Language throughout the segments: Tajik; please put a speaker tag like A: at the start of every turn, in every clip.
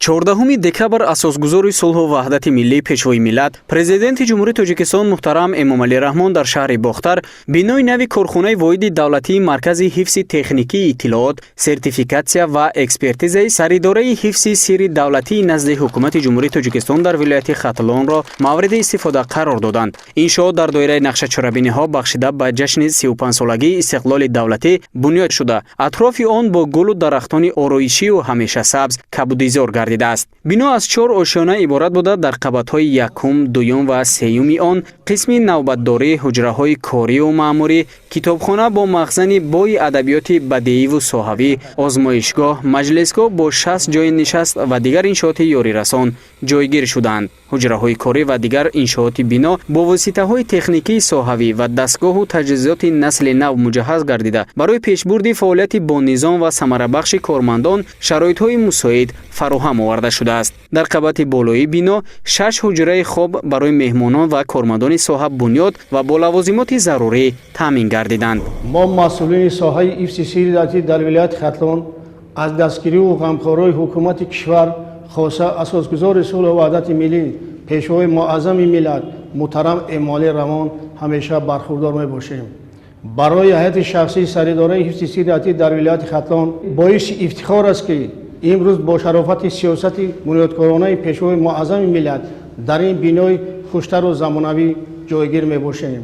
A: 14 декабр асосгузори сулҳу ваҳдати миллии пешвои миллат президенти ҷумҳурии Тоҷикистон муҳтарам Эмомалӣ Раҳмон дар шаҳри Бохтар бинои нави корхонаи воҳиди давлатии маркази ҳифзи техникии иттилоот, сертификатсия ва экспертизаи саридораи ҳифзи сирри давлатии назди ҳукумати ҷумҳурии Тоҷикистон дар вилояти Хатлонро мавриди истифода қарор доданд. Иншоот дар доираи нақшачорабиниҳо бахшида ба ҷашни 35-солагии истиқлоли давлатӣ бунёд шуда, атрофи он бо гулу дарахтони ороишию ҳамеша сабз кабудизор гардид. Бино аз 4 ошёна иборат буда дар қабатҳои якум, дуюм ва сеюми он қисми навбатдорӣ, ҳуҷраҳои корию маъмурӣ, китобхона бо махзани бои адабиёти бадеиву соҳавӣ, озмоишгоҳ, маҷлисгоҳ бо 60 ҷойи нишаст ва дигар иншооти ёрирасон ҷойгир шуданд. ҳуҷраҳои корӣ ва дигар иншооти бино бо воситаҳои техникии соҳавӣ ва дастгоҳу таҷҳизоти насли нав муҷаҳҳаз гардида барои пешбурди фаъолияти бонизом ва самарабахши кормандон шароитҳои мусоид фароҳам оварда шудааст. Дар қабати болоии бино 6 ҳуҷраи хоб барои меҳмонон ва кормандони соҳа бунёд ва бо лавозимоти зарурӣ таъмин гардиданд.
B: мо масъулини соҳаи ҳифзи сирри давлатӣ дар вилояти Хатлон аз дастгирию ғамхории ҳукумати кишвар хоса асосгузори сулҳу ваҳдати миллӣ пешвои муаззами миллат муҳтарам Эмомалӣ Раҳмон ҳамеша бархурдор мебошем. барои ҳайати шахсии саридораи ҳифзи сирри давлатӣ дар вилояти Хатлон боиси ифтихор аст ки имрӯз бо шарофати сиёсати бунёдкоронаи пешвои муаззами миллат дар ин бинои хуштару замонавӣ ҷойгир мебошем.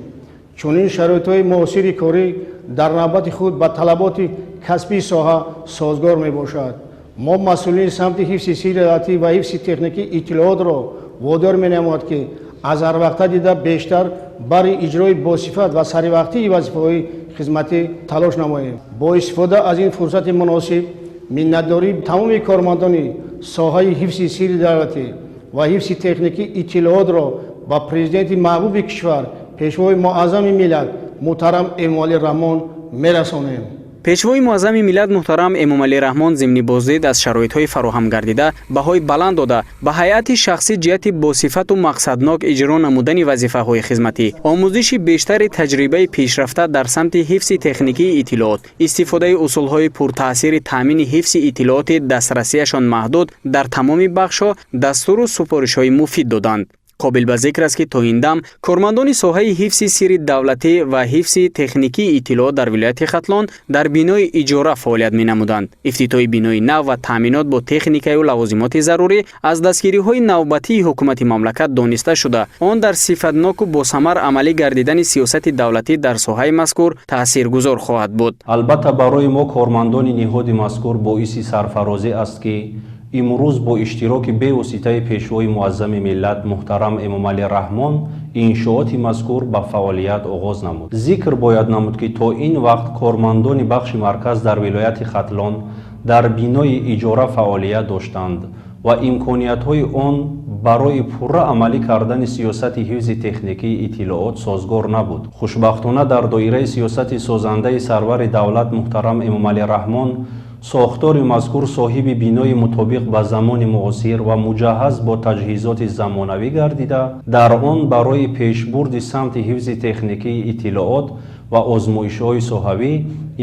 B: чунин шароитҳои муосири корӣ дар навбати худ ба талаботи касбии соҳа созгор мебошад. мо масъулини самти ҳифзи сирри давлатӣ ва ҳифзи техникии иттилоотро водор менамояд ки аз ҳарвақта дида бештар бари иҷрои босифат ва саривақтии вазифаҳои хизматӣ талош намоем. бо истифода аз ин фурсати муносиб миннатдории тамоми кормандони соҳаи ҳифзи сирри давлатӣ ва ҳифзи техникии иттилоотро ба президенти маҳбуби кишвар пешвои муаззами миллат муҳтарам Эмомалӣ Раҳмон мерасонем.
A: пешвои муаззами миллат муҳтарам Эмомалӣ Раҳмон зимни боздид аз шароитҳои фароҳам гардида баҳои баланд дода ба ҳайати шахсӣ ҷиҳати босифату мақсаднок иҷро намудани вазифаҳои хизматӣ, омӯзиши бештари таҷрибаи пешрафта дар самти ҳифзи техникии иттилоот, истифодаи усулҳои пуртаъсири таъмини ҳифзи иттилооти дастрасиашон маҳдуд дар тамоми бахшҳо дастуру супоришҳои муфид доданд. қобил ба зикр аст ки то ин дам кормандони соҳаи ҳифзи сирри давлатӣ ва ҳифзи техникии иттилоот дар вилояти Хатлон дар бинои иҷора фаъолият менамуданд. ифтитоҳи бинои нав ва таъминот бо техникаю лавозимоти зарурӣ аз дастгириҳои навбатии ҳукумати мамлакат дониста шуда, он дар сифатноку босамар амалӣ гардидани сиёсати давлатӣ дар соҳаи мазкур таъсиргузор хоҳад буд.
C: албатта барои мо кормандони ниҳоди мазкур боиси сарфарозӣ аст ки имрӯз бо иштироки бевоситаи пешвои муаззами миллат муҳтарам Эмомалӣ Раҳмон иншооти мазкур ба фаъолият оғоз намуд. зикр бояд намуд ки то ин вақт кормандони бахши марказ дар вилояти Хатлон дар бинои иҷора фаъолият доштанд ва имкониятҳои он барои пурра амалӣ кардани сиёсати ҳифзи техникии иттилоот созгор набуд. хушбахтона дар доираи сиёсати созандаи сарвари давлат муҳтарам Эмомалӣ Раҳмон сохтори мазкур соҳиби бинои мутобиқ ба замони муосир ва муҷаҳҳаз бо таҷҳизоти замонавӣ гардида дар он барои пешбурди самти ҳифзи техникии иттилоот ва озмоишҳои соҳавӣ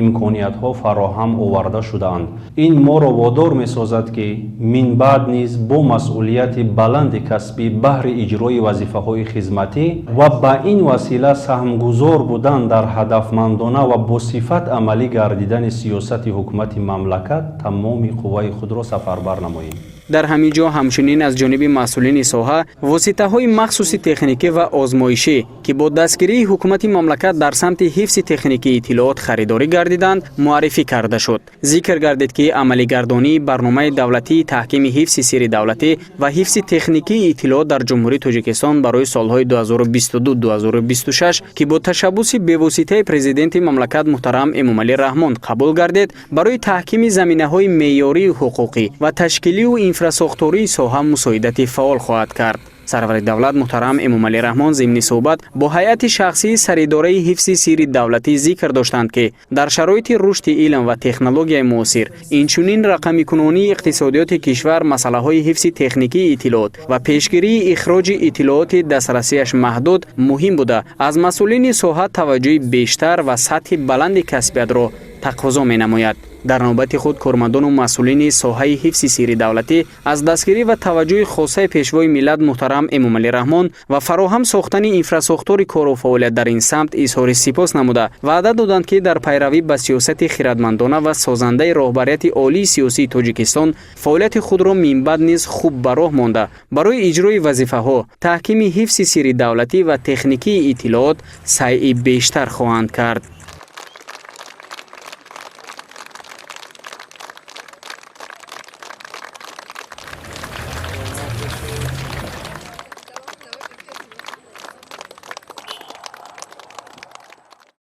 C: имкониятҳо фароҳам оварда шудаанд. ин моро водор месозад ки минбаъд низ бо масъулияти баланди касбӣ баҳри иҷрои вазифаҳои хизматӣ ва ба ин васила саҳмгузор будан дар ҳадафмандона ва босифат амалӣ гардидани сиёсати ҳукумати мамлакат тамоми қувваи худро сафарбар намоем.
A: дар ҳамин ҷо ҳамчунин аз ҷониби масъулини соҳа воситаҳои махсуси техникӣ ва озмоишӣ ки бо дастгирии ҳукумати мамлакат дар самти ҳифзи техникии иттилоот харидорӣ гардиданд муаррифӣ карда шуд. зикр гардид ки амалигардонии барномаи давлатии таҳкими ҳифзи сирри давлатӣ ва ҳифзи техникии иттилоот дар ҷумҳурии Тоҷикистон барои солҳои 2022-2026 ки бо ташаббуси бевоситаи президенти мамлакат муҳтарам Эмомалӣ Раҳмон қабул гардид, барои таҳкими заминаҳои меъёрию ҳуқуқӣ ва ташкилию инфрасохтории соҳа мусоидати фаъол хоҳад кард. сарвари давлат муҳтарам Эмомалӣ Раҳмон зимни суҳбат бо ҳайати шахсии саридораи ҳифзи сирри давлатӣ зикр доштанд ки дар шароити рушди илм ва технологияи муосир инчунин рақамикунонии иқтисодиёти кишвар масъалаҳои ҳифзи техникии иттилоот ва пешгирии ихроҷи иттилооти дастрасиаш маҳдуд муҳим буда аз масъулини соҳа таваҷҷӯҳи бештар ва сатҳи баланди касбиятро тақозо менамояд. дар навбати худ кормандону масъулини соҳаи ҳифзи сирри давлатӣ аз дастгирӣ ва таваҷҷӯҳи хосаи пешвои миллат муҳтарам Эмомалӣ Раҳмон ва фароҳам сохтани инфраструктури кору фаъолият дар ин самт изҳори сипос намуда ваъда доданд ки дар пайравӣ ба сиёсати хиратмандона ва созандаи роҳбарияти олии сиёсии Тоҷикистон фаъолияти худро минбаъд низ хуб ба роҳ монда барои иҷрои вазифаҳо, таҳкими ҳифзи сирри давлатӣ ва техникии иттилоот сайъи бештар хоҳанд кард.